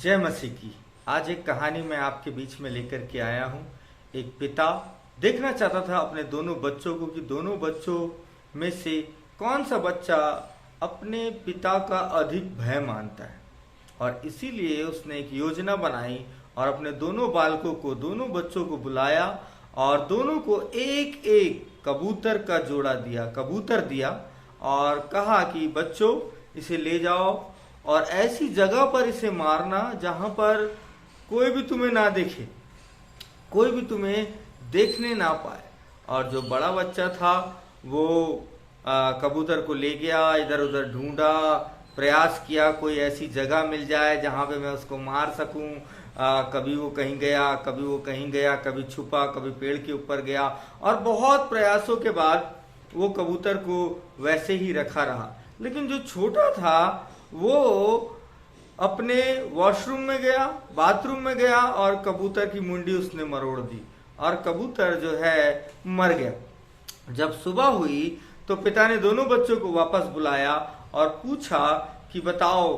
जय मसीह की। आज एक कहानी मैं आपके बीच में लेकर के आया हूँ। एक पिता देखना चाहता था अपने दोनों बच्चों को कि दोनों बच्चों में से कौन सा बच्चा अपने पिता का अधिक भय मानता है, और इसीलिए उसने एक योजना बनाई और अपने दोनों बालकों को, दोनों बच्चों को बुलाया और दोनों को एक एक कबूतर का जोड़ा दिया, कबूतर दिया और कहा कि बच्चों इसे ले जाओ और ऐसी जगह पर इसे मारना जहां पर कोई भी तुम्हें ना देखे, कोई भी तुम्हें देखने ना पाए। और जो बड़ा बच्चा था वो कबूतर को ले गया, इधर उधर ढूंढा, प्रयास किया कोई ऐसी जगह मिल जाए जहां पे मैं उसको मार सकूं। कभी वो कहीं गया, कभी वो कहीं गया, कभी छुपा, कभी पेड़ के ऊपर गया, और बहुत प्रयासों के बाद वो कबूतर को वैसे ही रखा रहा। लेकिन जो छोटा था वो अपने वॉशरूम में गया, बाथरूम में गया और कबूतर की मुंडी उसने मरोड़ दी और कबूतर जो है मर गया। जब सुबह हुई तो पिता ने दोनों बच्चों को वापस बुलाया और पूछा कि बताओ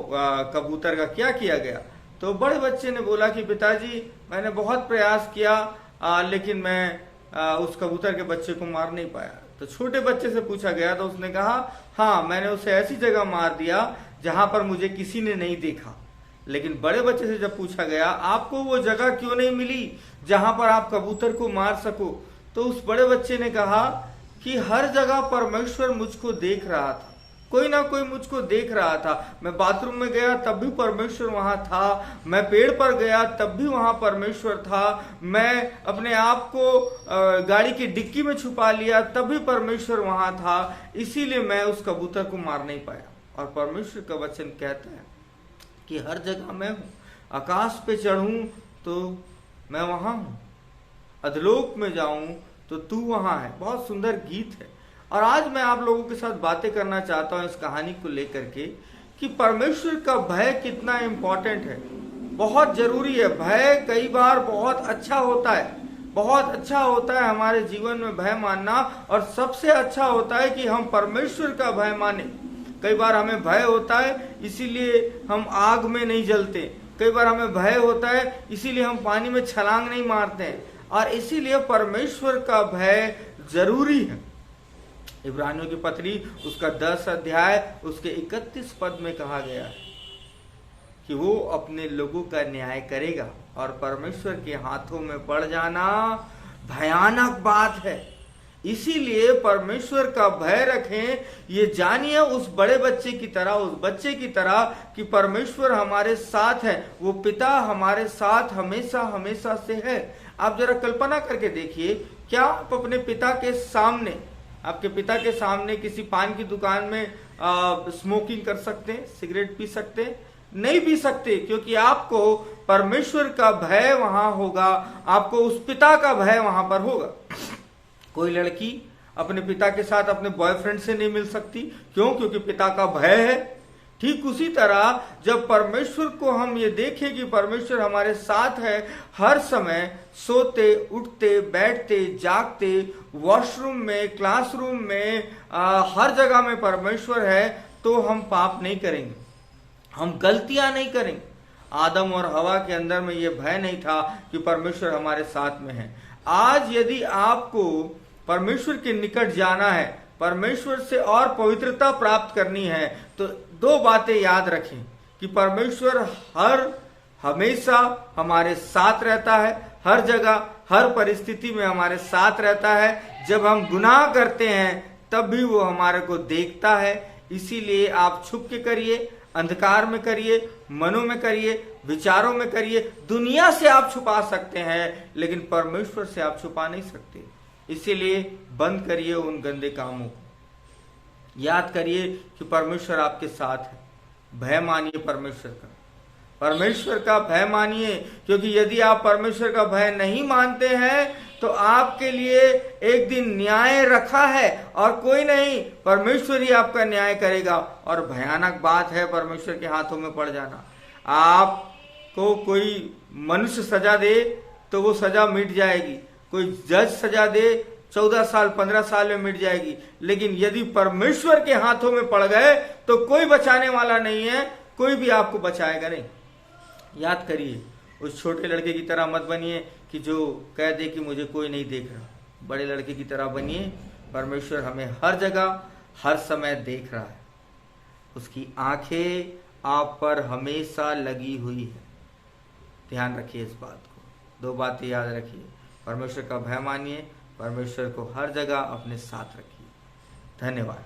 कबूतर का क्या किया गया। तो बड़े बच्चे ने बोला कि पिताजी मैंने बहुत प्रयास किया लेकिन मैं उस कबूतर के बच्चे को मार नहीं पाया। तो छोटे बच्चे से पूछा गया तो उसने कहा हाँ, मैंने उसे ऐसी जगह मार दिया जहां पर मुझे किसी ने नहीं देखा। लेकिन बड़े बच्चे से जब पूछा गया आपको वो जगह क्यों नहीं मिली जहां पर आप कबूतर को मार सको, तो उस बड़े बच्चे ने कहा कि हर जगह परमेश्वर मुझको देख रहा था, कोई ना कोई मुझको देख रहा था। मैं बाथरूम में गया तब भी परमेश्वर वहां था, मैं पेड़ पर गया तब भी वहां परमेश्वर था, मैं अपने आप को गाड़ी की डिक्की में छुपा लिया तब भी परमेश्वर वहां था, इसीलिए मैं उस कबूतर को मार नहीं पाया। और परमेश्वर का वचन कहता है कि हर जगह मैं हूं, आकाश पे चढ़ूं तो मैं वहां हूं, अधलोक में जाऊं तो तू वहां है। बहुत सुंदर गीत है। और आज मैं आप लोगों के साथ बातें करना चाहता हूं इस कहानी को लेकर के कि परमेश्वर का भय कितना इंपॉर्टेंट है, बहुत जरूरी है। भय कई बार बहुत अच्छा होता है, बहुत अच्छा होता है हमारे जीवन में भय मानना, और सबसे अच्छा होता है कि हम परमेश्वर का भय माने। कई बार हमें भय होता है इसीलिए हम आग में नहीं जलते, कई बार हमें भय होता है इसीलिए हम पानी में छलांग नहीं मारते हैं, और इसीलिए परमेश्वर का भय जरूरी है। इब्रानियों की पत्री उसका 10 अध्याय उसके 31 पद में कहा गया है कि वो अपने लोगों का न्याय करेगा, और परमेश्वर के हाथों में पड़ जाना भयानक बात है। इसीलिए परमेश्वर का भय रखें, ये जानिए उस बड़े बच्चे की तरह, उस बच्चे की तरह कि परमेश्वर हमारे साथ है, वो पिता हमारे साथ हमेशा हमेशा से है। आप जरा कल्पना करके देखिए, क्या आप अपने पिता के सामने, आपके पिता के सामने किसी पान की दुकान में स्मोकिंग कर सकते हैं, सिगरेट पी सकते हैं? नहीं पी सकते, क्योंकि आपको परमेश्वर का भय वहां होगा, आपको उस पिता का भय वहां पर होगा। कोई लड़की अपने पिता के साथ अपने बॉयफ्रेंड से नहीं मिल सकती, क्यों? क्योंकि पिता का भय है। ठीक उसी तरह जब परमेश्वर को हम ये देखें कि परमेश्वर हमारे साथ है हर समय, सोते उठते बैठते जागते, वॉशरूम में, क्लासरूम में, हर जगह में परमेश्वर है, तो हम पाप नहीं करेंगे, हम गलतियां नहीं करेंगे। आदम और हवा के अंदर में ये भय नहीं था कि परमेश्वर हमारे साथ में है। आज यदि आपको परमेश्वर के निकट जाना है, परमेश्वर से और पवित्रता प्राप्त करनी है, तो दो बातें याद रखें कि परमेश्वर हमेशा हमारे साथ रहता है, हर जगह हर परिस्थिति में हमारे साथ रहता है। जब हम गुनाह करते हैं तब भी वो हमारे को देखता है। इसीलिए आप छुप के करिए, अंधकार में करिए, मनों में करिए, विचारों में करिए। दुनिया से आप छुपा सकते हैं लेकिन परमेश्वर से आप छुपा नहीं सकते। इसीलिए बंद करिए उन गंदे कामों को। याद करिए कि परमेश्वर आपके साथ है। भय मानिए परमेश्वर का, परमेश्वर का भय मानिए, क्योंकि यदि आप परमेश्वर का भय नहीं मानते हैं तो आपके लिए एक दिन न्याय रखा है, और कोई नहीं, परमेश्वर ही आपका न्याय करेगा। और भयानक बात है परमेश्वर के हाथों में पड़ जाना। आपको कोई मनुष्य सजा दे तो वो सजा मिट जाएगी, कोई जज सजा दे 14 साल 15 साल में मिट जाएगी, लेकिन यदि परमेश्वर के हाथों में पड़ गए तो कोई बचाने वाला नहीं है, कोई भी आपको बचाएगा नहीं। याद करिए, उस छोटे लड़के की तरह मत बनिए कि जो कह दे कि मुझे कोई नहीं देख रहा। बड़े लड़के की तरह बनिए, परमेश्वर हमें हर जगह हर समय देख रहा है, उसकी आंखें आप पर हमेशा लगी हुई है। ध्यान रखिए इस बात को, दो बातें याद रखिए, परमेश्वर का भय मानिए, परमेश्वर को हर जगह अपने साथ रखिए। धन्यवाद।